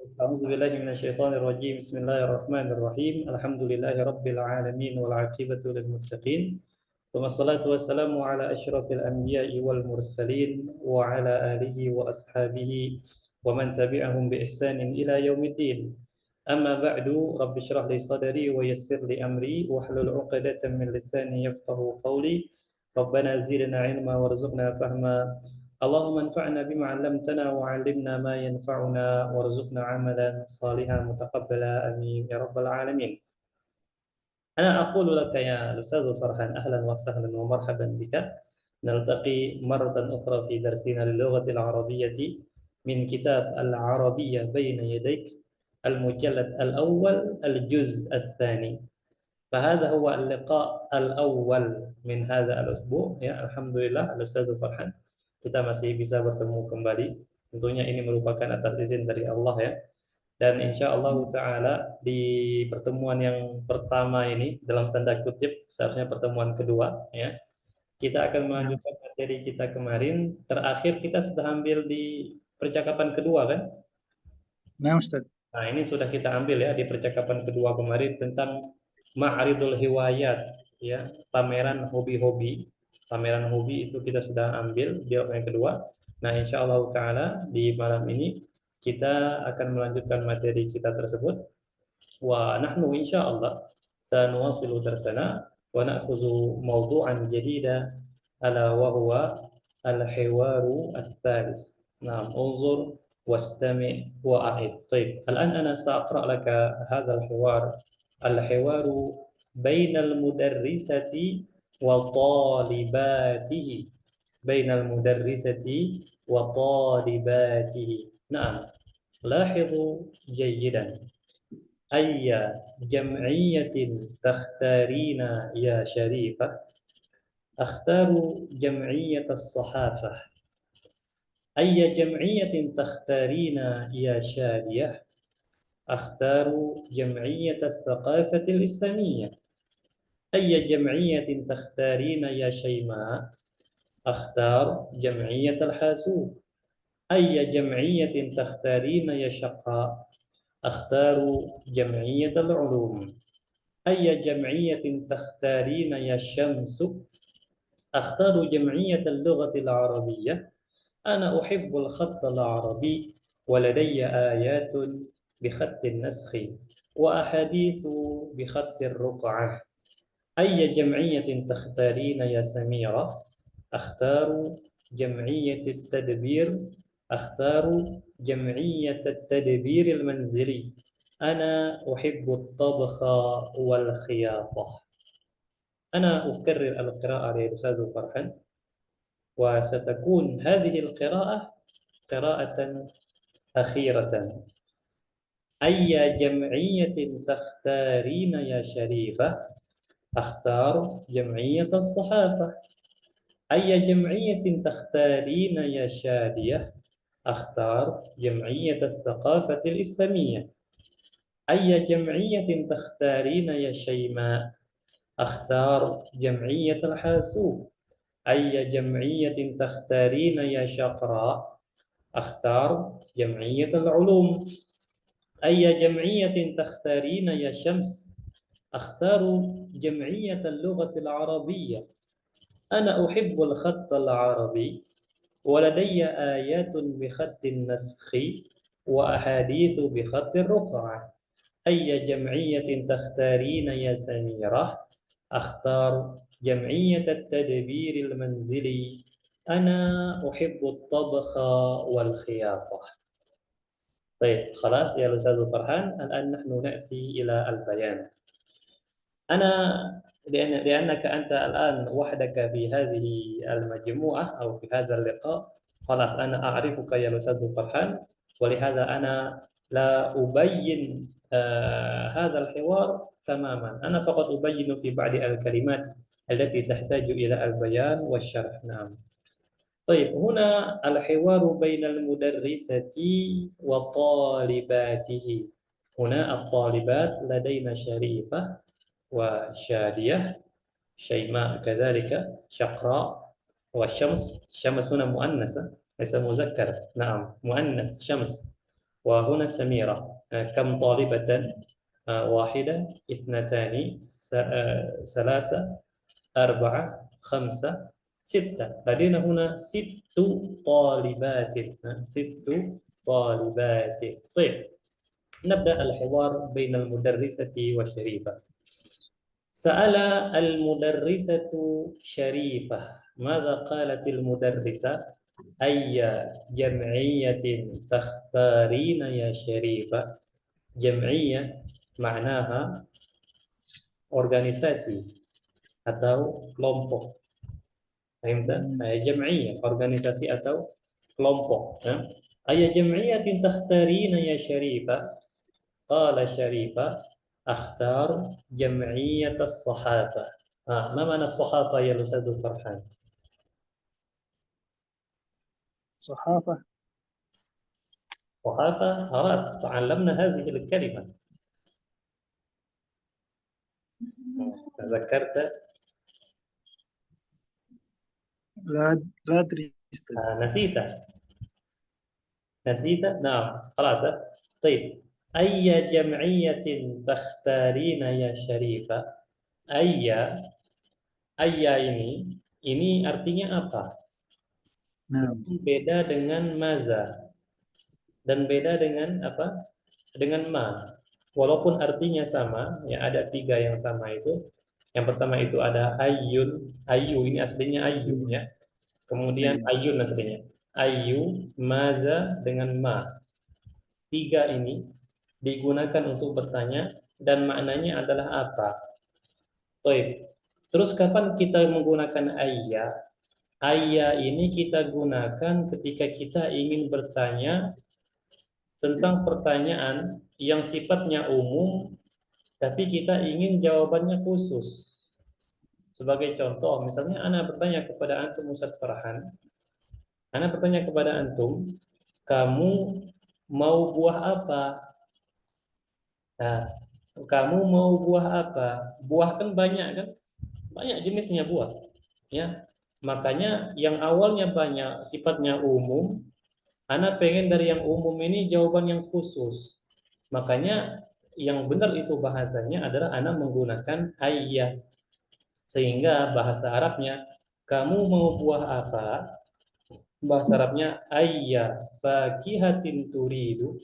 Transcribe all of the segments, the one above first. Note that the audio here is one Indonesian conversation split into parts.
أعوذ بالله من الشيطان الرجيم. بسم الله الرحمن الرحيم. الحمد لله رب العالمين والعاقبة للمتقين، ثم الصلاة والسلام على أشرف الأنبياء والمرسلين وعلى آله وأصحابه ومن تبعهم بإحسان إلى يوم الدين. أما بعد، رب اشرح لي صدري ويسر لي أمري واحلل عقدة من لساني يفقه قولي. ربنا زدنا علما وارزقنا فهما. اللهم انفعنا بما علمتنا وعلمنا ما ينفعنا وارزقنا عملا صالحا متقبلا آمين يا رب العالمين. أنا أقول لك يا أستاذ فرحان، أهلا وسهلا ومرحبا بك. نلتقي مرة أخرى في درسنا للغة العربية من كتاب العربية بين يديك، المجلد الأول الجزء الثاني. فهذا هو اللقاء الأول من هذا الأسبوع. Ya, Alhamdulillah, Ustaz Farhan, kita masih bisa bertemu kembali. Tentunya ini merupakan atas izin dari Allah ya. Dan insya Allah Ta'ala di pertemuan yang pertama ini, dalam tanda kutip, seharusnya pertemuan kedua ya, kita akan Nah, melanjutkan materi kita kemarin. Terakhir kita sudah ambil di percakapan kedua kan? nah Ustaz. Nah, ini sudah kita ambil ya di percakapan kedua kemarin tentang Ma'ridul Hiwayat, ya, pameran hobi-hobi. Pameran hobi itu kita sudah ambil di yang kedua. Nah, insya Allah Ta'ala di malam ini kita akan melanjutkan materi kita tersebut. Wa nahnu insya Allah sanuwasilu darsana wa na'khudhu mawdu'an jadida ala wa huwa al-hiwaru al-thalis. Nah, unzur واستمع وأعد. طيب، الآن أنا سأقرأ لك هذا الحوار. الحوار بين المدرسة وطالباته. بين المدرسة وطالباته. نعم، لاحظوا جيدا. أي جمعية تختارين يا شريفة؟ أختار جمعية الصحافة. أي جمعية تختارين يا شادية؟ أختار جمعية الثقافة الإسلامية. أي جمعية تختارين يا شيماء؟ أختار جمعية الحاسوب. أي جمعية تختارين يا شقاء؟ أختار جمعية العلوم. أي جمعية تختارين يا شمس؟ أختار جمعية اللغة العربية. أنا أحب الخط العربي ولدي آيات بخط النسخ وأحاديث بخط الرقعة. أي جمعية تختارين يا سميرة؟ أختار جمعية التدبير. أختار جمعية التدبير المنزلي. أنا أحب الطبخ والخياطة. أنا أكرر القراءة يا أستاذ فرحان، وستكون هذه القراءة قراءة أخيرة. أي جمعية تختارين يا شريفة؟ أختار جمعية الصحافة. أي جمعية تختارين يا شادية؟ أختار جمعية الثقافة الإسلامية. أي جمعية تختارين يا شيماء؟ أختار جمعية الحاسوب. أي جمعية تختارين يا شقراء؟ أختار جمعية العلوم. أي جمعية تختارين يا شمس؟ أختار جمعية اللغة العربية. أنا أحب الخط العربي ولدي آيات بخط النسخ وأحاديث بخط الرقعة. أي جمعية تختارين يا سميرة؟ أختار جمعية التدبير المنزلي. أنا أحب الطبخ والخياطة. طيب خلاص يا أستاذ فرحان، الآن نحن نأتي إلى البيان. أنا لأنك أنت الآن وحدك في هذه المجموعة أو في هذا اللقاء، خلاص أنا أعرفك يا أستاذ فرحان، ولهذا أنا لا أبين هذا الحوار تماما. أنا فقط أبين في بعض الكلمات التي تحتاج إلى البيان والشرح. نعم. طيب، هنا الحوار بين المدرسة وطالباته. هنا الطالبات لدينا شريفة وشادية، شيماء كذلك، شقراء، والشمس. شمس هنا مؤنثة ليس مذكر، نعم مؤنث شمس. وهنا سميرة. كم طالبة؟ واحدة، اثنتان، ثلاثة، أربعة، خمسة، ستة. لدينا هنا 6 طالبات. 6 طالبات. طيب، نبدأ الحوار بين المدرسة وشريفة. سأل المدرسة شريفة، ماذا قالت المدرسة؟ أي جمعية تختارين يا شريفة؟ جمعية معناها organisasi atau kelompok. Fahimta? Jam'iyah, organisasi atau kelompok. Ya. Ayya jam'iyatin takhtarina ya Syarifah? Qala Syarifah, akhtar jam'iyat as-sahaba. Ma mana as-sahaba ya Ustaz Farhan? صحافة. صحابة، خلاص تعلمنا هذه الكلمة. تذكرت؟ لا أدري أستاذ. نسيت. نسيت؟ نعم، خلاص. طيب، أي جمعية تختارين يا شريفة؟ أي ini artinya apa? نعم. Beda dengan maza dan beda dengan apa? Dengan ma. Walaupun artinya sama, ya ada 3 yang sama itu. Yang pertama itu ada ayyun, ayu ini aslinya ayyun ya. Kemudian ayyun aslinya. Ayu, maza dengan ma. 3 ini digunakan untuk bertanya dan maknanya adalah apa? Baik. Terus kapan kita menggunakan ayya? Ayya ini kita gunakan ketika kita ingin bertanya tentang pertanyaan yang sifatnya umum, tapi kita ingin jawabannya khusus. Sebagai contoh, misalnya Ana bertanya kepada Antum Ustaz Farhan, Ana bertanya kepada Antum, kamu mau buah apa? Nah, kamu mau buah apa? Buah kan banyak kan? Banyak jenisnya buah. Ya, makanya yang awalnya banyak sifatnya umum, Ana pengen dari yang umum ini jawaban yang khusus. Makanya yang benar itu bahasanya adalah Ana menggunakan ayya. Sehingga bahasa Arabnya, kamu mau buah apa? Bahasa Arabnya ayya fakihatin turidu.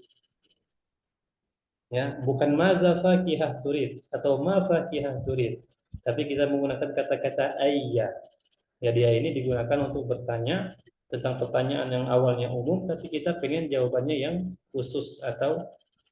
Ya, bukan maza fakihah turid atau ma fakihah turid. Tapi kita menggunakan kata-kata ayya. Ya, dia ini digunakan untuk bertanya tentang pertanyaan yang awalnya umum, tapi kita pengen jawabannya yang khusus atau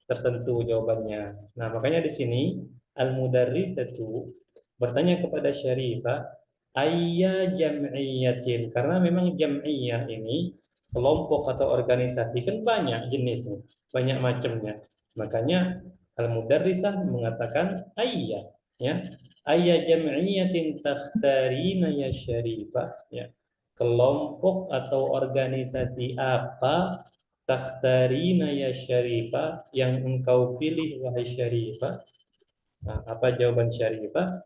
tertentu jawabannya. Nah, makanya di sini al-mudarrisatu bertanya kepada Syarifah, ayya jam'iyatin, karena memang jam'iyah ini kelompok atau organisasi kan banyak jenisnya, banyak macamnya. Makanya al-mudarrisah mengatakan ayya, ya. Ayya jam'iyatin takhtarina ya Syarifah, ya. Kelompok atau organisasi apa takhtarina ya Syarifah yang engkau pilih wahai Syarifah? Nah, apa jawaban Syarifah?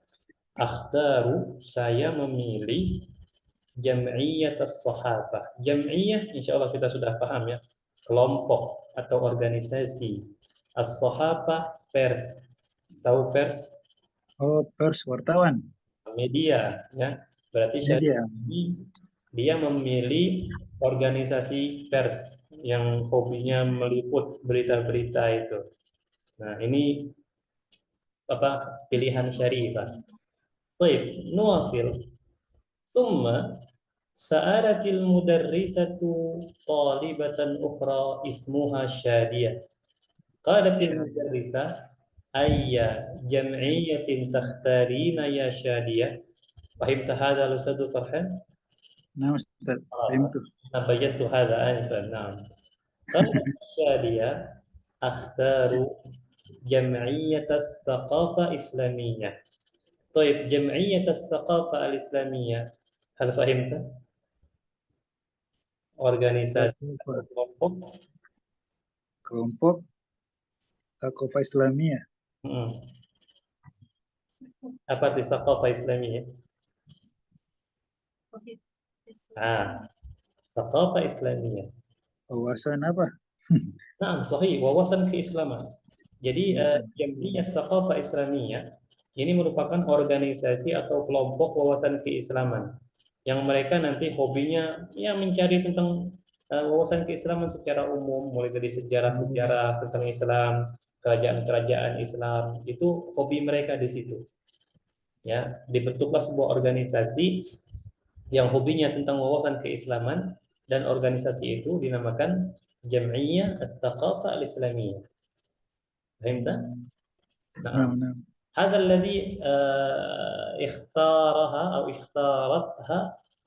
Akhtaru, saya memilih jam'iyat as-sahabah. Jam'iyah insyaallah kita sudah paham ya. Kelompok atau organisasi. As-sahabah pers. Tahu pers? Oh, pers, wartawan. Media ya. Berarti Media. Syarifah ini dia memilih organisasi pers yang hobinya meliput berita-berita itu. Nah, ini apa pilihan Syarifah. Baik, nuwasil. Thumma sa'alatil mudarrisatu talibatan ukhra ismuha Syadiyah. Qalatil mudarrisah ayya jam'iyatin takhtarina ya Syadiyah. Fahimta hadha Ustaz Farhan? نعم أستاذ، فهمت. أنا بينت هذا آنفا. نعم. قالت الشادية أختار جمعية الثقافة الإسلامية. طيب، جمعية الثقافة الإسلامية هل فهمت؟ Organisasi atau kelompok. Kelompok Thaqafah Islamiyah. Apa itu Thaqafah Islamiyah? Thaqafah Islamiyah. Wawasan apa? Nah, sahih, wawasan keislaman. Jadi Jam'iyah Tsaqafah Islamiyah ini merupakan organisasi atau kelompok wawasan keislaman yang mereka nanti hobinya ya mencari tentang wawasan keislaman secara umum, mulai dari sejarah-sejarah tentang Islam, kerajaan-kerajaan Islam, itu hobi mereka di situ. Ya, dibentuklah sebuah organisasi yang hobinya tentang wawasan keislaman dan organisasi itu dinamakan Jam'iyah At-Tsaqafah Al-Islamiyah. Fahimta? نعم نعم هذا الذي اختارها atau اختارتها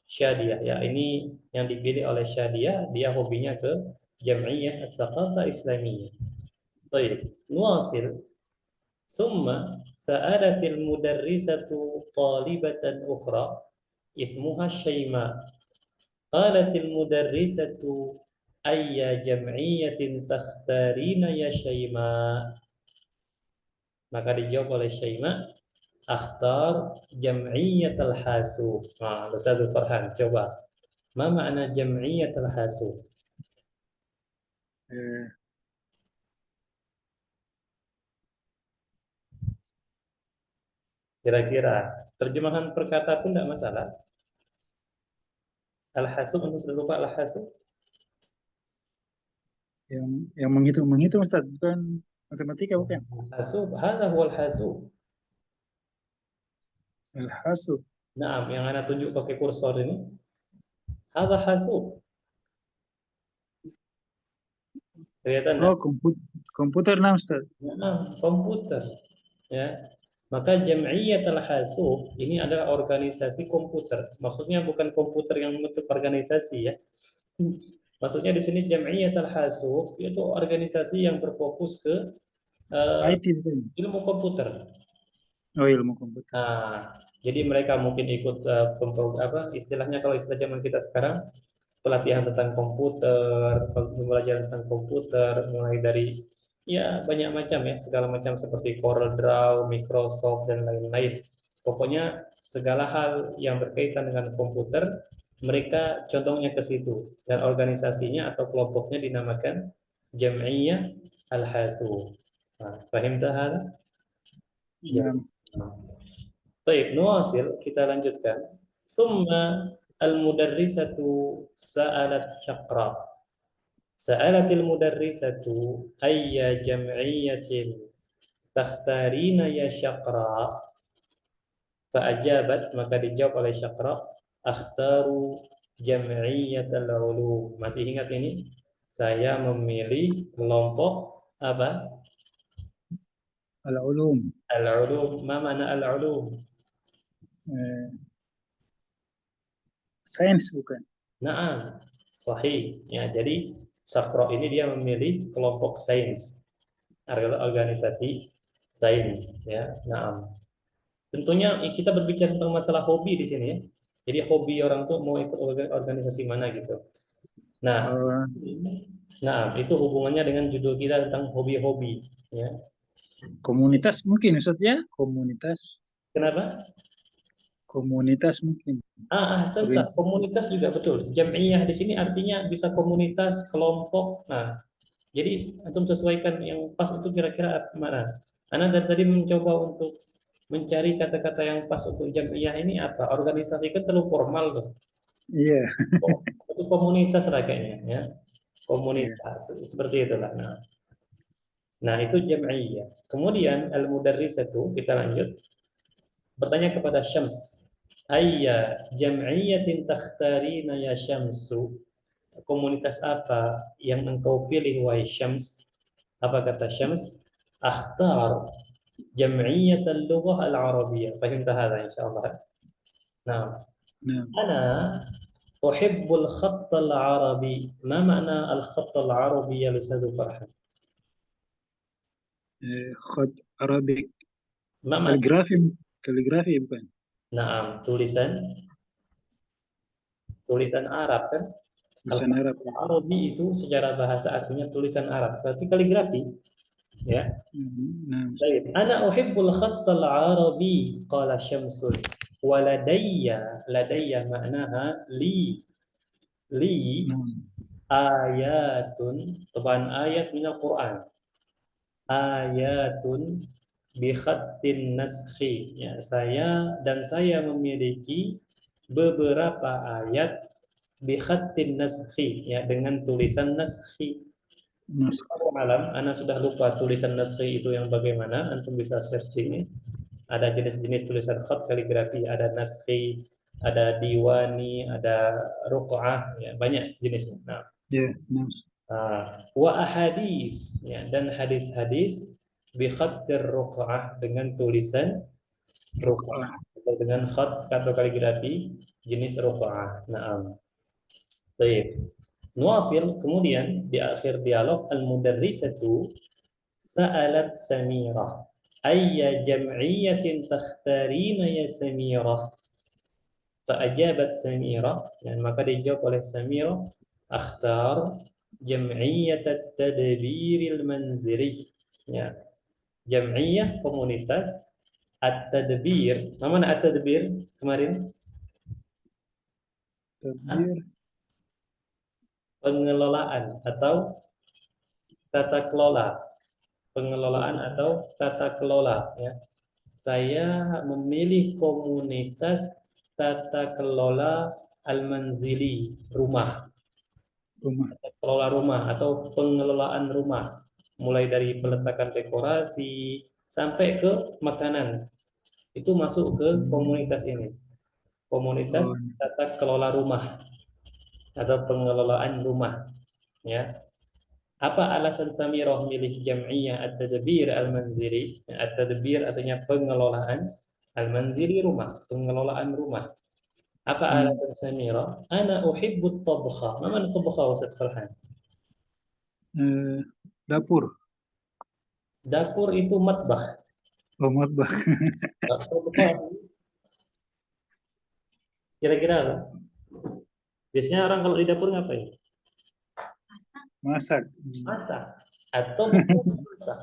Syadiyah. Ya, ini yang dipilih oleh Syadiyah, dia hobinya ke Jam'iyah As-Tsaqafah Islamiyah. Baik, nuwasil. ثم سألت المدرسة طالبة أخرى اسمها شيماء قالت المدرسة أي جمعية تختارين يا شيماء. Maka dijawab oleh Syai'ma, akhtar jam'iyyat al-hasub. Nah, Ustaz Farhan, coba. Ma makna jam'iyyat al-hasub? Kira-kira terjemahan perkata pun tidak masalah. Al-hasub, untuk sudah lupa al-hasub? yang menghitung Ustaz, bukan matematika, bukan? Al-hasub, hadha huwa al-hasub. Al-hasub. Nah, yang Anda tunjuk pakai kursor ini, hadha hasub. Kelihatan Oh, komputer nah Ustaz. Nah, komputer. Ya. Maka Jam'iyat al-Hasub ini adalah organisasi komputer. Maksudnya bukan komputer yang bentuk organisasi ya. Maksudnya di sini Jam'iyat al-Hasub itu organisasi yang berfokus ke IT bukan? ilmu komputer. Oh, ilmu komputer. Nah, jadi mereka mungkin ikut istilahnya kalau istilah zaman kita sekarang pelatihan tentang komputer, belajar tentang komputer, mulai dari ya banyak macam ya, segala macam seperti CorelDRAW, Microsoft dan lain-lain. Pokoknya segala hal yang berkaitan dengan komputer, mereka condongnya ke situ dan organisasinya atau kelompoknya dinamakan Jam'iyah Al-Hasub. Nah, paham tak? Ya. Baik, nuasil, kita lanjutkan. Summa al-mudarrisatu sa'alat syaqra. Sa'alatil mudarrisatu ayya jam'iyyatin takhtarina ya syaqra. Fa'ajabat, maka dijawab oleh syaqra, akhtaru jam'iyyatal ulum. Masih ingat ini? Saya memilih kelompok apa? Al-ulum. Al-ulum. Ma mana al-ulum? Sains bukan? Nah, sahih. Ya, jadi Syaqra ini dia memilih kelompok sains, organisasi sains. Ya, nah. Tentunya kita berbicara tentang masalah hobi di sini ya. Jadi hobi orang tuh mau ikut organisasi mana gitu. Nah, itu hubungannya dengan judul kita tentang hobi-hobi. Ya. Komunitas mungkin Ustaz ya? Komunitas. Kenapa? Komunitas mungkin. Serta komunitas juga betul. Jam'iyah di sini artinya bisa komunitas, kelompok. Nah, jadi antum sesuaikan yang pas itu kira-kira mana. Anda dari tadi mencoba untuk mencari kata-kata yang pas untuk jam'iyah ini apa? Organisasi kan terlalu formal tuh. Iya. Itu komunitas lah kayaknya ya. Komunitas seperti itulah. Nah, itu jam'iyah. Kemudian al-mudarrisatu, kita lanjut. Bertanya kepada Syams. Ayya jam'iyatin takhtarina ya Syamsu. Komunitas apa yang engkau pilih wahai Syams? Apa kata Syams? Akhtar jam'iyat al-lughah al-arabiyyah. Fahimta hadha insyaallah. Nah, ana uhibbul khatt al-arabi. Ma makna al-khatt al-arabi ya Ustaz Farhan? Khat Arabik. Kaligrafi bukan? Nah, tulisan Arab kan? Tulisan Arab. Arabi itu secara bahasa artinya tulisan Arab. Berarti kaligrafi. Ya. Baik. Ana uhibbul khatt al-arabi qala Syamsul. Wa ladayya maknaha li ayatun, taban ayat minal Quran. Ayatun bi khattin naskhi. Ya, saya memiliki beberapa ayat bi khattin naskhi, ya, dengan tulisan naskhi. Nas. Malam, Ana sudah lupa tulisan naskhi itu yang bagaimana. Antum bisa searching. Ada jenis-jenis tulisan khat kaligrafi, ada naskhi, ada diwani, ada ruq'ah, ya, banyak jenisnya. Nah, Ya, nas. wa ahadis, ya, dan hadis-hadis bi khattir ruq'ah, dengan tulisan ruq'ah, Ruk'ah. atau dengan khat atau kaligrafi jenis ruq'ah. Naam. Baik. Nuasil, kemudian di akhir dialog, al-mudarrisatu sa'alat Samirah ayya jam'iyatin takhtarina ya Samirah. Fa'ajabat Samirah, dan maka dijawab oleh Samirah, akhtar jam'iyyat at-tadbiril manzili. Ya, jam'iyah komunitas, at-tadbir. Mana at-tadbir kemarin? Hah? Tadbir. Pengelolaan atau tata kelola. Pengelolaan atau tata kelola, ya. Saya memilih komunitas tata kelola al-manzili, rumah. Rumah. Tata kelola rumah atau pengelolaan rumah. Mulai dari peletakan dekorasi sampai ke makanan. Itu masuk ke komunitas ini. Komunitas Oh, tata kelola rumah atau pengelolaan rumah, ya. Apa alasan Samirah milih jam'iyah at-tadbir al-manzili? At-tadbir artinya pengelolaan, al-manzili rumah, pengelolaan rumah. Apa hmm. alasan Samirah? Ana uhibbut tabkha. Ma man tabkha Ustaz Farhan? Eh, Dapur. Dapur itu matbah. Oh, matbah. Tabkha kira-kira apa? Biasanya orang kalau di dapur ngapain? Masak. Masak. Atau bukan masak.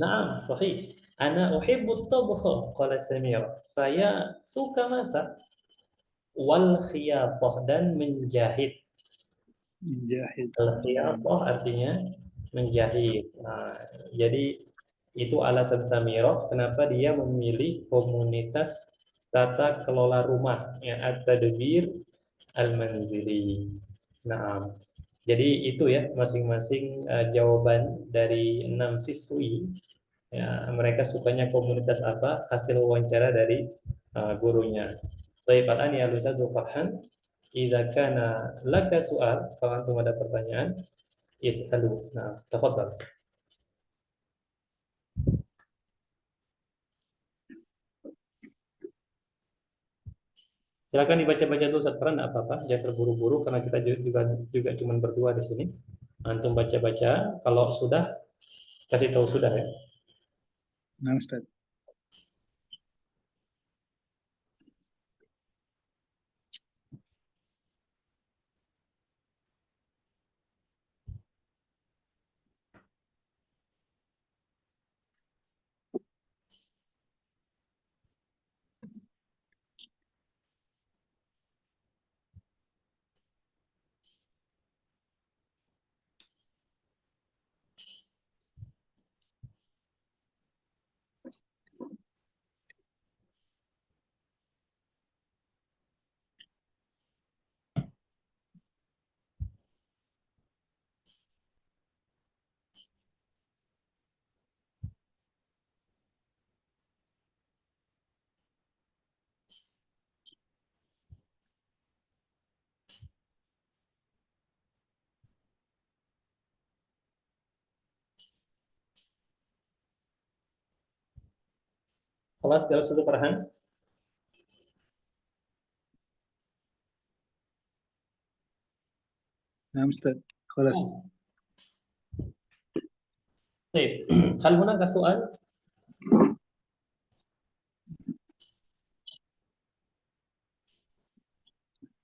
Naam, sahih. Ana uhibbut tabkha, qala Samirah. Saya suka masak. Wal khiyatah, dan menjahit. Menjahit. Al khiyatah artinya menjahit. Nah, jadi itu alasan Samirah kenapa dia memilih komunitas tata kelola rumah, yang at-tadbir al-manzili. Nah, jadi itu ya masing-masing jawaban dari 6 siswi. Ya, mereka sukanya komunitas apa? Hasil wawancara dari gurunya. Baik, Pak ya Ustaz Farhan. Idza kana laka soal, kalau antum ada pertanyaan, is'alu. Nah, tafadhal. Silakan dibaca-baca dulu Ustaz Farhan, enggak apa-apa, jangan terburu-buru karena kita juga cuma berdua di sini. Antum baca-baca, kalau sudah kasih tahu sudah ya. Nah, Ustaz. Kelas dalam satu Farhan. Nah, Ustaz. Kelas. Baik. Hal hunaka soal?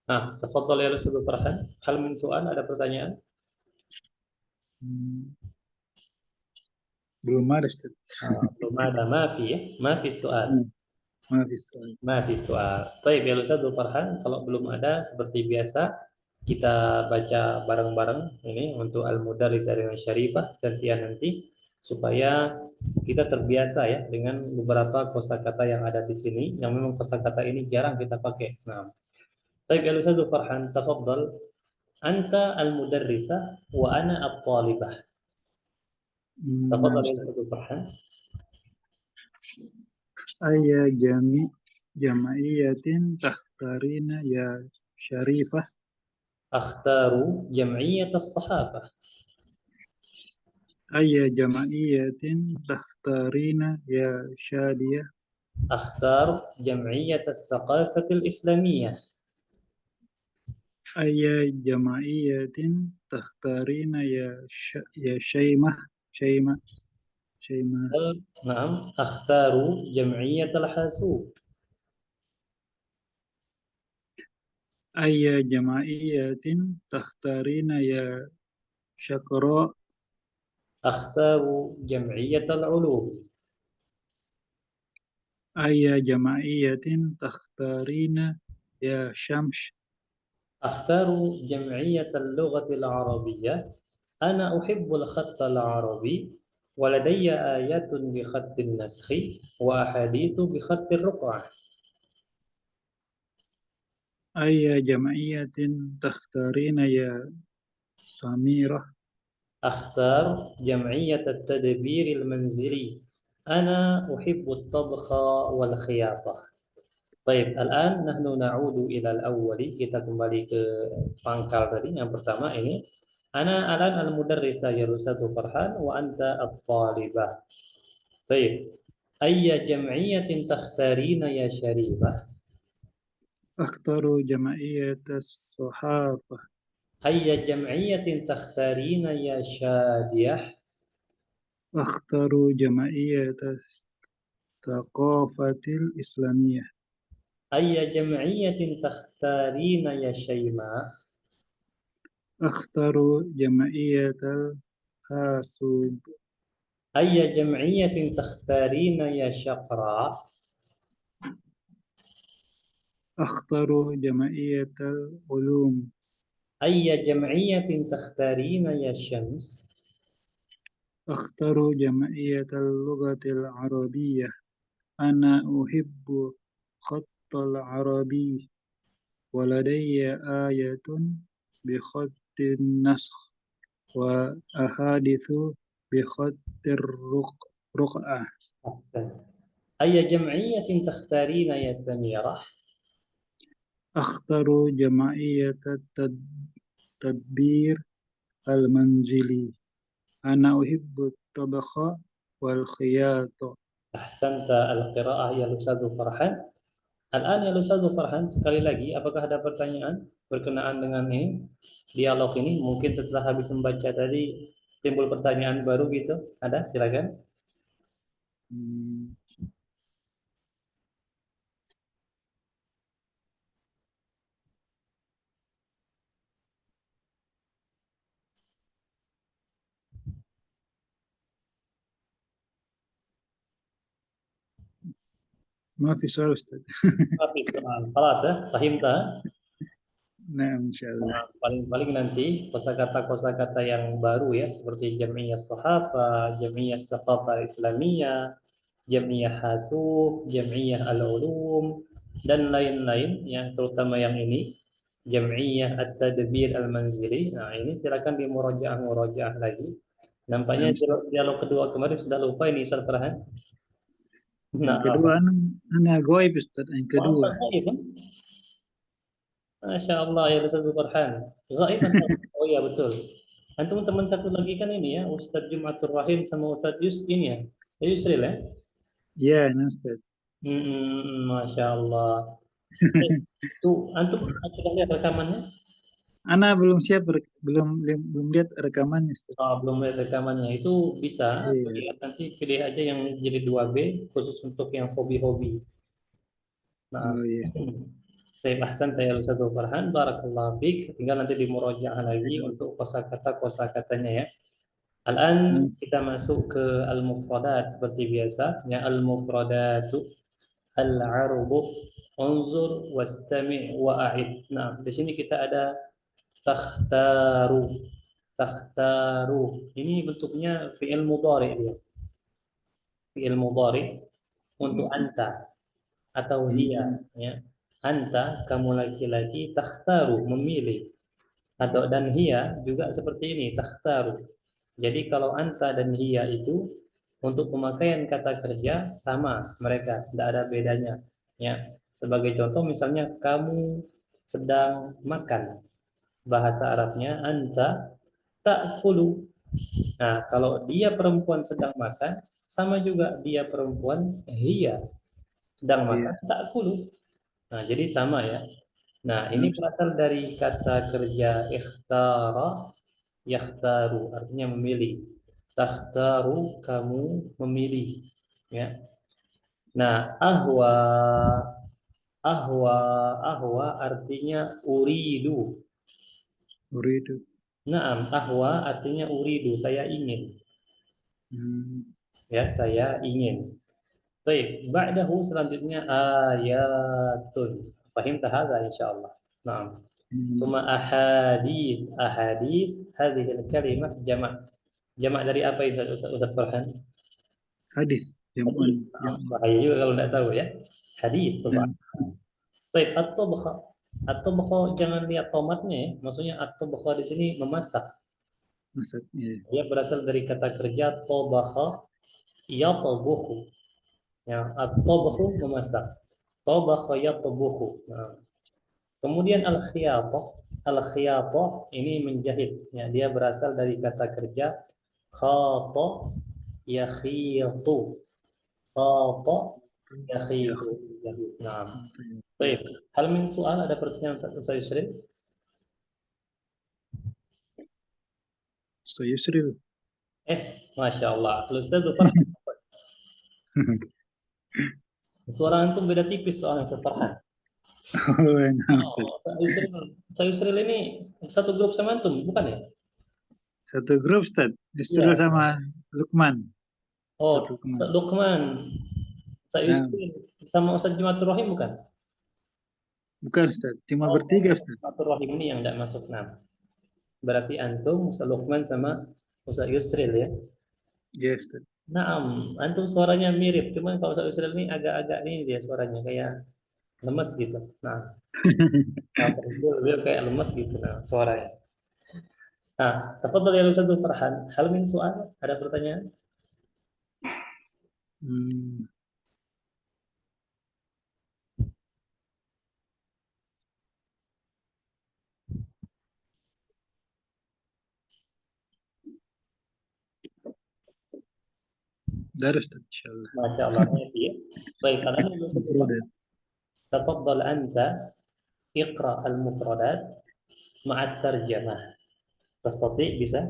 Nah, tafadhal ya Ustaz Farhan. Hal min soal, ada pertanyaan? Hmm, belum ada, Ustaz. Belum ada, mafi ya. Mafi soal. Hmm, Maaf, Ustaz. Mafi soal. Baik ya Ustaz Farhan, kalau belum ada seperti biasa kita baca bareng-bareng ini untuk Al-Mudarris dengan Syarifah gantian nanti supaya kita terbiasa ya dengan beberapa kosakata yang ada di sini yang memang kosakata ini jarang kita pakai. Nah, baik ya Ustaz Farhan, tafadhal. Anta al-mudarrisah wa ana at-talibah. نعم Tafadhal ya أستاذ. Ustaz Farhan. أي جمعية تختارين يا شريفة؟ Akhtaru jam'iyyat as-sahafah. أي جمعية تختارين يا شادية؟ Akhtar jam'iyyat as-saqafah al-islamiyah. أي جمعية تختارين يا شيمة شيماء؟ Naam, akhtaru jam'iyyat al-hasub. أي جمعية تختارين يا شقراء؟ Akhtaru jam'iyyat al-ulum. أي جمعية تختارين يا شمس؟ Akhtaru jam'iyyat al-lughati al-arabiyyah. Ana uhibbul khatt al-arabi wa ladayya ayatun bi khattin naskhi wa ahadithu bi khattir ruq'ah. أي جمعية تختارين يا سميرة؟ أختار جمعية التدبير المنزلي. أنا أحب الطبخ والخياطة. طيب الآن نحن نعود إلى الأول. Kita kembali ke pangkal tadi yang pertama ini. Ana alan al-mudarrisah ya Ustaz Farhan wa anta at-talibah. طيب أي جمعية تختارين يا شريفة؟ أختار جمعية الصحافة. أي جمعية تختارين يا شادية؟ أختار جمعية الثقافة الإسلامية. أي جمعية تختارين يا شيماء؟ أختار جمعية الحاسوب. أي جمعية تختارين يا شقراء؟ أختار جمعية العلوم. أي جمعية تختارين يا شمس؟ أختار جمعية اللغة العربية. أنا أحب خط العربي ولدي آية بخط النسخ وأحاديث بخط الرقعة. أحسن. أي جمعية تختارين يا سميرة؟ أختار جمعية التدبير المنزلي. أنا أحب الطبخ والخياطة. أحسنت القراءة يا أستاذ فرحان. Al-an ya Ustaz Farhan, sekali lagi, apakah ada pertanyaan berkenaan dengan ini, dialog ini? Mungkin setelah habis membaca tadi timbul pertanyaan baru gitu. Ada? Silakan. Hmm, ما في سؤال أستاذ. Tapi soal, خلاص ya, fahimta. نعم إن شاء الله. Paling-paling nanti kosakata-kosakata yang baru ya, seperti Jam'iyah Sahafa, Jam'iyah Saqafa Islamiyah, Jam'iyah Hasub, Jam'iyah Al-Ulum, dan lain-lain, yang terutama yang ini, Jam'iyah At-Tadbir Al-Manzili. Nah, ini silakan dimurajaah-murajaah lagi. Nampaknya نعم أستاذ. dialog kedua kemarin sudah lupa ini Ustaz Farhan. Yang Nah, kedua apa? أنا غايب أستاذ. Yang Oh, kedua. Anda gaib kan? Masya Allah ya Ustaz Farhan. Gaib Anda. Oh iya betul. Antum teman satu lagi kan ini ya, Ustaz Jumatur Rahim sama Ustaz Yus ini ya. Yusril ya. Ya, نعم أستاذ. Masya Allah. Tuh, antum sudah lihat rekamannya? Ana belum siap, belum lihat rekamannya Ustaz. Oh, belum lihat rekamannya. Itu bisa Iya. dilihat nanti pilih aja yang jadi 2B khusus untuk yang hobi-hobi. Nah, Oh iya Ustaz. Taib ahsan ya Ustaz Farhan, barakallahu fiik. Tinggal nanti dimurojaah lagi Iya. untuk kosakata-kosakatanya ya. Al-an Nah, kita masuk ke al-mufradat seperti biasa. Ya al-mufradatu al-arbu unzur wastami' wa'id. Nah, di sini kita ada takhtaru, takhtaru. Ini bentuknya fi'il mudhari dia. Fi'il mudhari untuk anta atau hiya, ya. Anta, kamu laki-laki, takhtaru, memilih. Atau dan hiya juga seperti ini, takhtaru. Jadi kalau anta dan hiya itu untuk pemakaian kata kerja sama mereka, tidak ada bedanya. Ya, sebagai contoh misalnya kamu sedang makan, bahasa Arabnya anta ta'kulu. Nah, kalau dia perempuan sedang makan, sama juga dia perempuan hiya sedang makan Iya. ta'kulu. Nah, jadi sama ya. Nah, ini berasal dari kata kerja ikhtara, yakhtaru, artinya memilih. Takhtaru, kamu memilih. Ya. Nah, ahwa, ahwa artinya uridu. Uridu. Naam, ahwa artinya uridu, saya ingin. Ya, saya ingin. Baik, ba'dahu selanjutnya ayatun. Fahim hadza insyaallah. Naam. Suma ahadis, ahadis hadhil kalimah jamak. Jamak dari apa itu Ustaz Farhan? Hadis. Jamuan. Hadis. Bahaya juga kalau tidak tahu ya. Hadis tuh Pak. Baik, at-tabkha. At-tabkha jangan lihat tomatnya ya. Maksudnya at-tabkha di sini memasak. Masak. Iya. Dia berasal dari kata kerja tabakha yatabukhu. Ya, at-tabkhu memasak. Tabakha yatabukhu. Nah, kemudian al-khiyatah. Al-khiyatah ini menjahit. Ya, dia berasal dari kata kerja khata yakhitu. Khata Ya. yakhitu. Nah, baik. Hal min soal ada pertanyaan Ustaz Yusril? So Yusril. Masya Allah. Ustaz Farhan. Suara antum beda tipis soalnya Ustaz Farhan. Oh, enak Ustaz. Ustaz Yusril ini satu grup sama antum, bukan ya? Satu grup Ustaz. Yusril Iya. sama Lukman. Oh, Ustaz Lukman. Ustaz Lukman. Ustaz Nah, Yusril sama Ustaz Jumatur Rahim bukan? bukan Ustaz. Cuma Oh, bertiga Ustaz. Jumatur Rahim ini yang tidak masuk. Nah, berarti antum Ustaz Lukman sama Ustaz Yusril ya. Iya Ustaz. Naam, antum suaranya mirip, cuman kalau Ustaz Yusril ini agak-agak ini dia suaranya kayak lemes gitu. Nah, Ustaz Yusril dia kayak lemes gitu nah suaranya. Nah, tafadhal ya Ustaz Farhan. Hal min soal? Ada pertanyaan? Hmm. Dari Ustaz, insyaallah. Masya Allah. Ya. Baik, karena ini Ustaz Farhan. Tafadhal anta iqra al-mufradat ma'at tarjamah. Tastati bisa?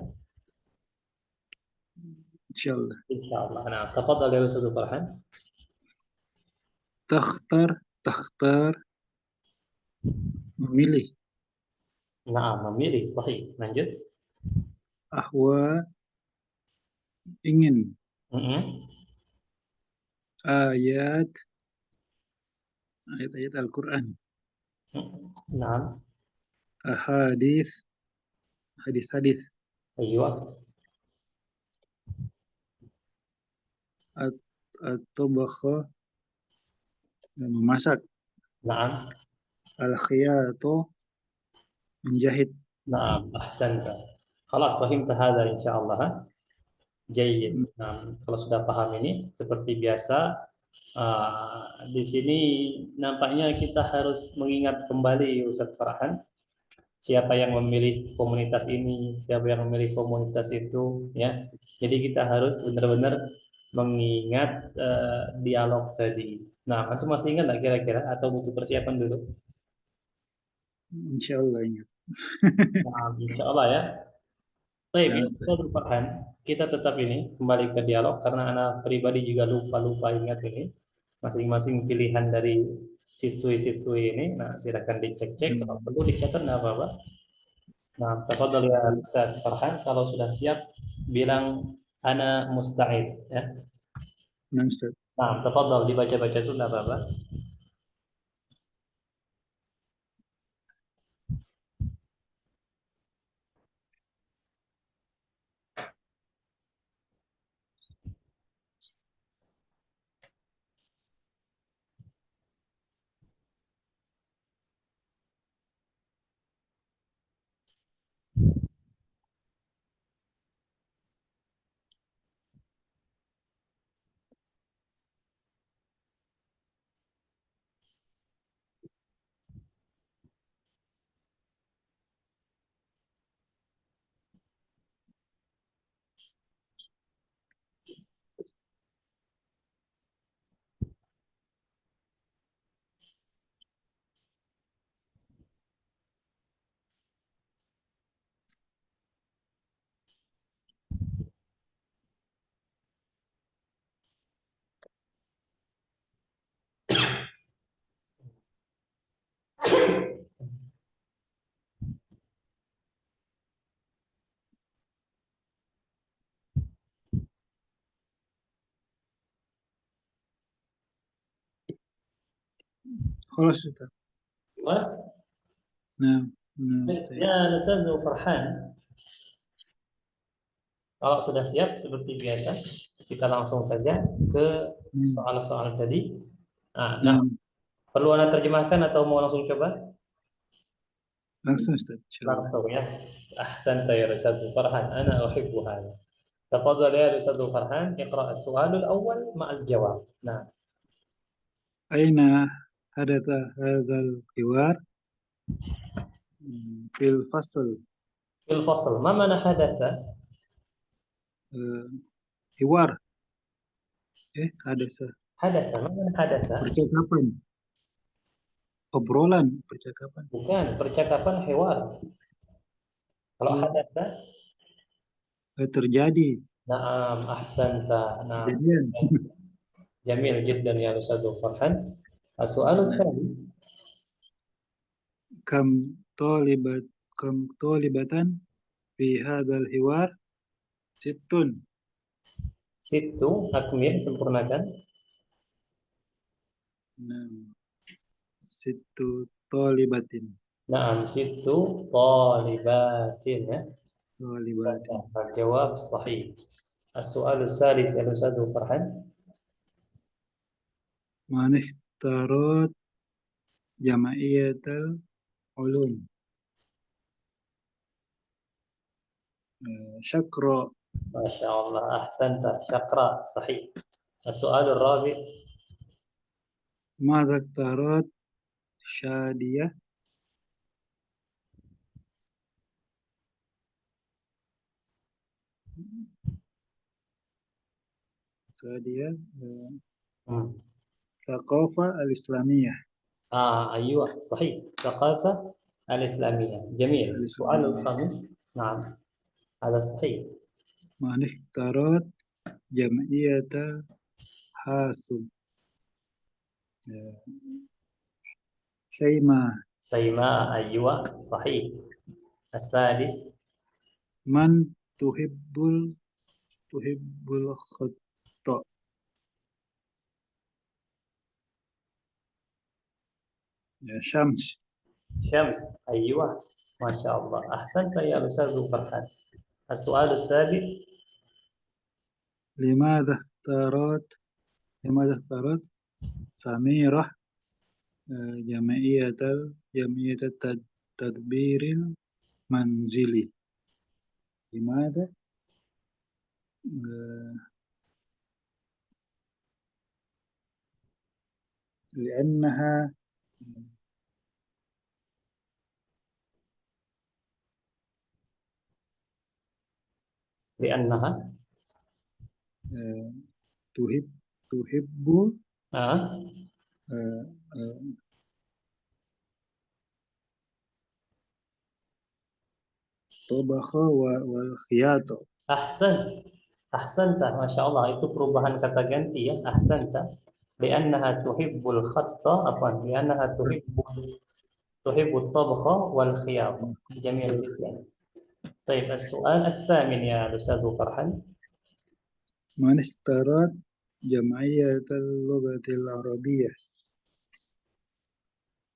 Insyaallah. Insyaallah. Nah, tafadhal ya Ustaz Farhan. Takhtar, takhtar, memilih. Nah, memilih sahih. Lanjut. Ahwa, ingin. Ayat, ayat-ayat Al-Quran. Nah, Ahadis, hadis-hadis. aywa. At-tabakha, memasak. Nah, Al-khiyatu, menjahit. nah, ahsanta. Khalas fahimta hadha insyaallah. Jayyid. Nah, kalau sudah paham ini seperti biasa di sini nampaknya kita harus mengingat kembali Ustadz Farhan siapa yang memilih komunitas ini, siapa yang memilih komunitas itu, ya. Jadi kita harus benar-benar mengingat dialog tadi. Nah, antum masih ingat nggak kira-kira atau butuh persiapan dulu? Insyaallah ingat. Nah, insya Allah ya. Baik, ya, Nah, Ustadz Farhan, kita tetap ini kembali ke dialog karena anak pribadi juga lupa-lupa ingat ini masing-masing pilihan dari siswi-siswi ini. Nah, silakan dicek-cek kalau perlu dicatat nggak apa-apa. Nah, tafadhal ya Ustaz Farhan, kalau sudah siap bilang ana musta'id ya. nah, Ustaz. Nah, tafadhal dibaca-baca itu enggak apa-apa. خلاص Ustaz. Mas? Nah, Ustaz. Ya, Ustaz Farhan. Kalau sudah siap seperti biasa, kita langsung saja ke Hmm. soal-soal tadi. Nah, Nah, perlu Anda terjemahkan atau mau langsung coba? langsung Ustaz, insyaallah. langsung ya. أحسنت يا أستاذ فرحان أنا أحب هذا. تفضل يا أستاذ فرحان اقرأ السؤال الأول مع الجواب. نعم. أين حدث هذا الحوار؟ في الفصل. في الفصل ما معنى حدث؟ حوار. حدث. حدث ما معنى حدث؟ Percakapan. Obrolan, percakapan. bukan percakapan حوار. Kalau Oh, حدث terjadi. نعم أحسنت. نعم Kejadian. جميل جدا يا أستاذ فرحان. السؤال الثاني كم كم طالبة في هذا الحوار؟ 6. 6 أكمل sempurnakan. نعم. 6 طالبات. نعم 6 طالبات ya. طالبات. الجواب صحيح. السؤال الثالث يا أستاذ فرحان. من اختارت جمعية العلوم؟ شكرا. ما شاء الله أحسنت شقراء صحيح. السؤال الرابع. ماذا اختارت شادية؟ شادية الثقافة الإسلامية. أيوة صحيح الثقافة الإسلامية. جميل. السؤال الإسلامية. الخامس. نعم هذا صحيح. من اختارت جمعية حاسب؟ شيماء. سيماء أيوة صحيح. السادس. من تحب الخط؟ شمس. شمس أيوة ما شاء الله أحسنت يا أستاذ فرحان. السؤال السابع. لماذا اختارت سميرة جمعية التدبير المنزلي؟ لماذا؟ لأنها لأنها تحب آه. الطبخ والخياطة. أحسنت ما شاء الله. Itu perubahan kata ganti ya. أحسنت لأنها تحب الخط لأنها تحب الطبخ والخياطة. جميل جدا. طيب السؤال الثامن يا أستاذ فرحان. من اختارت جمعية اللغة العربية؟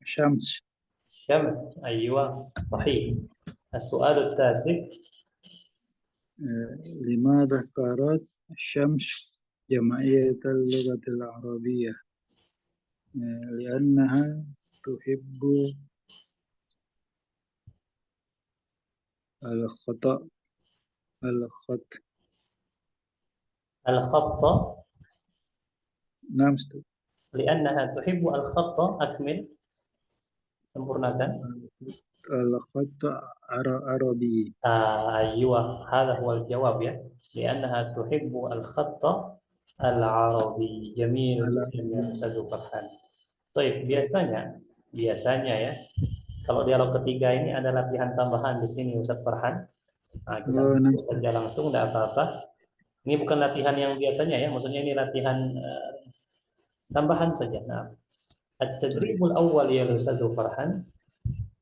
شمس. شمس أيوة صحيح. السؤال التاسع. لماذا اختارت الشمس جمعية اللغة العربية؟ لأنها تحب الخط. الخط. نعم. لأنها تحب الخط. أكمل sempurnakan. الخط عربي. أيوة هذا هو الجواب يا. لأنها تحب الخط العربي. جميل جدا يا أستاذ فرحان. طيب biasanya ya kalau dialog ketiga ini ada latihan tambahan di sini Ustaz Farhan. Kita langsung saja langsung tidak apa-apa. Ini bukan latihan yang biasanya ya, maksudnya ini latihan tambahan saja. Nah, at-tadribul awwal ya Ustaz Farhan.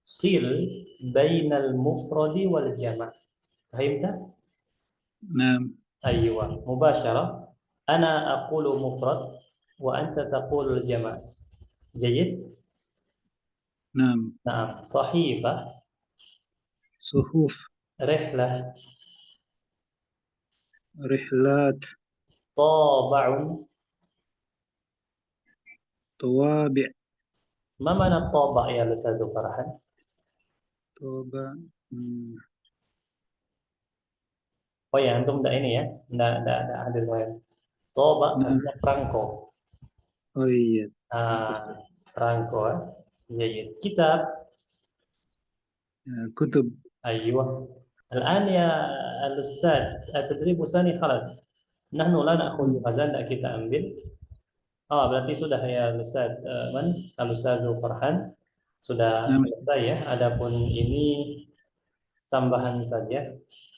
Sil bainal mufradi wal jama'. Fahimta? نعم. أيوة مباشرة. أنا أقول مفرد وأنت تقول الجمع. جيد؟ Naam. Nah, sahifah, Suhuf. rihlah, Rihlat. taba'un. Tawabi'. Ma mana taba' ya Ustaz Farhan? Toba. Oh ya, antum enggak ini ya, enggak hadir kemarin. Taba Naam. artinya perangko. Oh iya. Aku Ah, Ustaz. perangko. Iya, iya. Kitab. Kutub. أيوه الآن يا الأستاذ التدريب الثاني خلاص نحن لا نأخذ Hmm. غزال kita ambil berarti sudah ya Ustaz Al-Ustaz Farhan sudah Naam. selesai ya adapun ini tambahan saja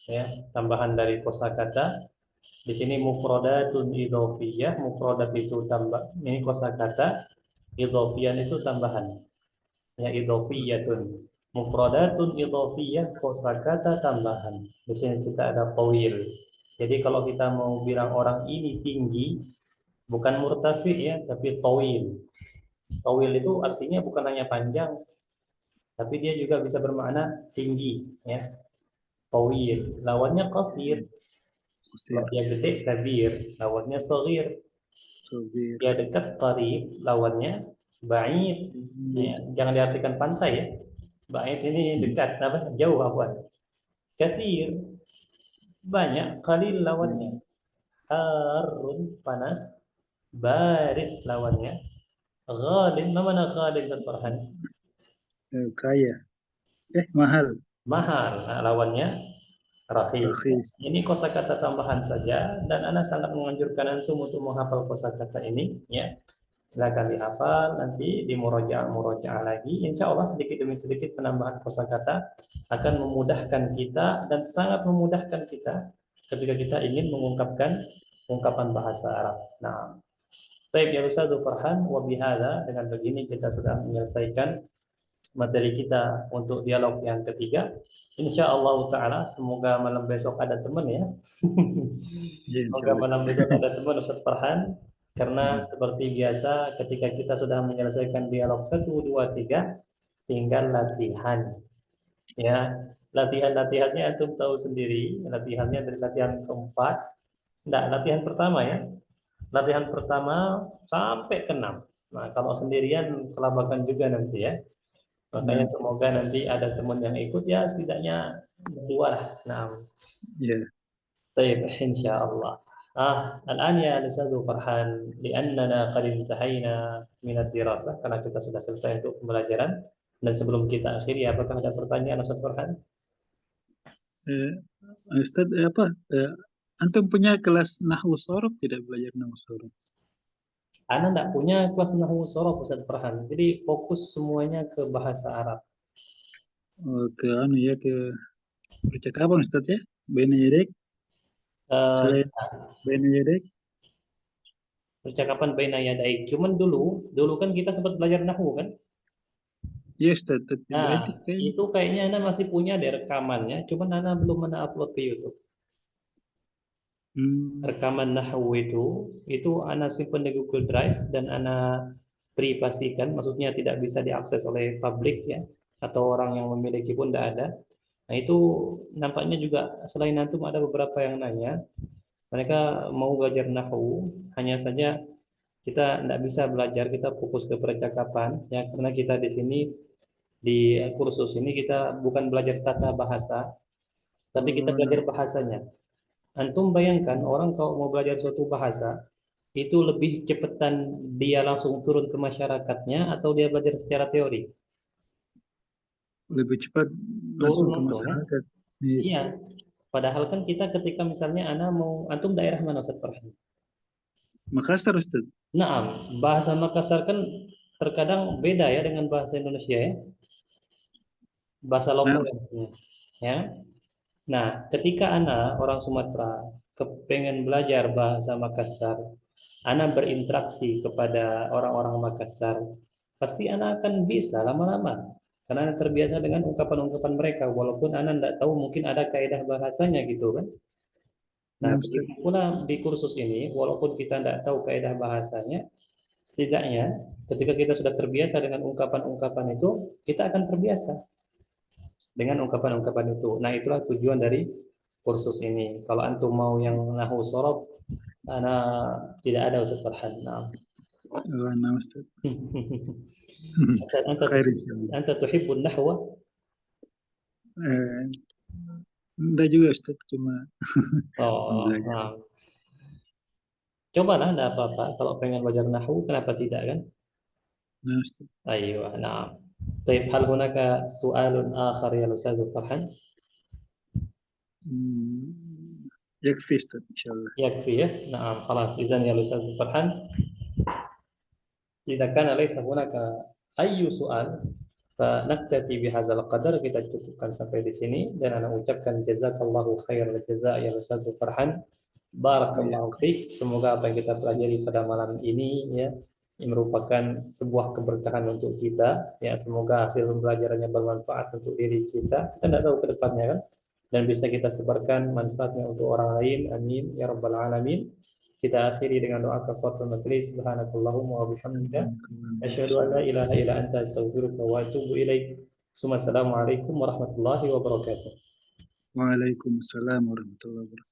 ya tambahan dari kosakata di sini mufradatun idhofiyah mufradat itu tambah ini kosakata idhofiyan itu tambahan ya idhofiyatun mufradatun idhofiyah kosakata tambahan di sini kita ada tawil jadi kalau kita mau bilang orang ini tinggi bukan murtafi ya tapi tawil tawil itu artinya bukan hanya panjang tapi dia juga bisa bermakna tinggi ya tawil lawannya qasir kalau Qasir. dia gede kabir lawannya saghir Sogir. dia dekat qarib lawannya ba'id ya, jangan diartikan pantai ya ba'id ini dekat apa jauh apa katsir banyak qalil lawannya harun panas barid lawannya ghalin mana ghalin Ustaz Farhan Kaya. Mahal. mahal lawannya rakhis Rakhis. ini kosakata tambahan saja dan Ana sangat menganjurkan antum untuk menghafal kosakata ini ya silakan dihafal nanti di murojaah lagi insya Allah sedikit demi sedikit penambahan kosakata akan memudahkan kita dan sangat memudahkan kita ketika kita ingin mengungkapkan ungkapan bahasa Arab. Nah, baik ya Ustaz Farhan wa bihadza dengan begini kita sudah menyelesaikan materi kita untuk dialog yang ketiga. Insya Allah Ta'ala, semoga malam besok ada teman ya. Ya, Semoga insyaallah malam Ustaz. besok ada teman Ustaz Farhan. Karena seperti biasa ketika kita sudah menyelesaikan dialog 1, 2, 3, tinggal latihan. Ya, latihannya antum tahu sendiri, latihannya dari latihan keempat. Enggak, latihan pertama ya. Latihan pertama sampai ke-6. Nah, kalau sendirian kelabakan juga nanti ya. Nah, Makanya Ustaz. semoga nanti ada teman yang ikut ya setidaknya berdua lah. Nah, Ya. طيب إن شاء الله. الآن يا أستاذ فرحان لأننا قد انتهينا من الدراسة karena kita sudah selesai untuk pembelajaran dan sebelum kita akhiri apakah ada pertanyaan Ustaz Farhan? Eh, Ustaz, antum punya kelas nahwu sorof tidak belajar nahwu sorof? Ana tidak punya kelas nahwu sorof Ustaz Farhan. Jadi fokus semuanya ke bahasa Arab. Oh, ke percakapan Ustaz ya? Baina yadek, Eh, selain baina yadek. Percakapan baina yadaik. Cuman dulu kan kita sempat belajar nahwu kan? Ya Ustaz, tapi Nah, berarti kayaknya. itu kayaknya Ana masih punya deh rekamannya, cuman Ana belum Ana upload ke YouTube. Hmm, Rekaman nahwu itu Ana simpan di Google Drive dan Ana privasikan, maksudnya tidak bisa diakses oleh publik ya, atau orang yang memiliki pun tidak ada. Nah, itu nampaknya juga selain antum ada beberapa yang nanya, mereka mau belajar nahwu, hanya saja kita tidak bisa belajar, kita fokus ke percakapan ya, karena kita di sini di kursus ini kita bukan belajar tata bahasa, tapi kita oh, nah, belajar bahasanya. Antum bayangkan orang kalau mau belajar suatu bahasa, itu lebih cepetan dia langsung turun ke masyarakatnya atau dia belajar secara teori? lebih cepat Turun langsung ke langsung ya. masyarakat. Iya, Iya. Ustaz. Padahal kan kita ketika misalnya antum daerah mana Ustaz Farhan? Makassar Ustaz. Nah, bahasa Makassar kan terkadang beda ya dengan bahasa Indonesia ya, bahasa Nah, lokal Ustaz. ya. Nah, ketika orang Sumatera kepengen belajar bahasa Makassar, berinteraksi kepada orang-orang Makassar, pasti akan bisa lama-lama. Karena Ana terbiasa dengan ungkapan-ungkapan mereka, walaupun tidak tahu mungkin ada kaidah bahasanya gitu kan. Nah, Nah, Ustaz. begitu pula di kursus ini, walaupun kita tidak tahu kaidah bahasanya, Setidaknya ketika kita sudah terbiasa dengan ungkapan-ungkapan itu, kita akan terbiasa dengan ungkapan-ungkapan itu. Nah, itulah tujuan dari kursus ini. Kalau antum mau yang nahwu sorof, ana tidak ada Ustaz Farhan. Nah. Nah, Ustaz. Anta Khair insyaallah. anta tuhibbun nahwa? Enggak juga Ustaz, cuma Oh, belajar. nah. Cobalah, enggak apa-apa. Kalau pengen belajar nahwu, kenapa tidak kan? Nah, Ustaz. أيوة نعم. طيب هل هناك سؤال آخر يا أستاذ فرحان؟ يكفي Ustaz insyaallah. يكفي ya. نعم خلاص إذا يا أستاذ فرحان إذا كان ليس هناك أي سؤال فنكتفي بهذا القدر. Kita cukupkan sampai di sini dan ana ucapkan jazakallahu khairal jazaa ya Ustaz Farhan. Barakallahu fiik. Semoga apa yang kita pelajari pada malam ini ya merupakan sebuah keberkahan untuk kita ya. Semoga hasil pembelajarannya bermanfaat untuk diri kita. Kita tidak tahu ke depannya kan, dan bisa kita sebarkan manfaatnya untuk orang lain. Amin ya rabbal alamin. Kita akhiri dengan doa kafaratul majelis. Subhanakallahumma wa bihamdika asyhadu an la ilaha illa anta astaghfiruka wa atubu ilaik. Assalamualaikum warahmatullahi wabarakatuh. Waalaikumsalam warahmatullahi wabarakatuh.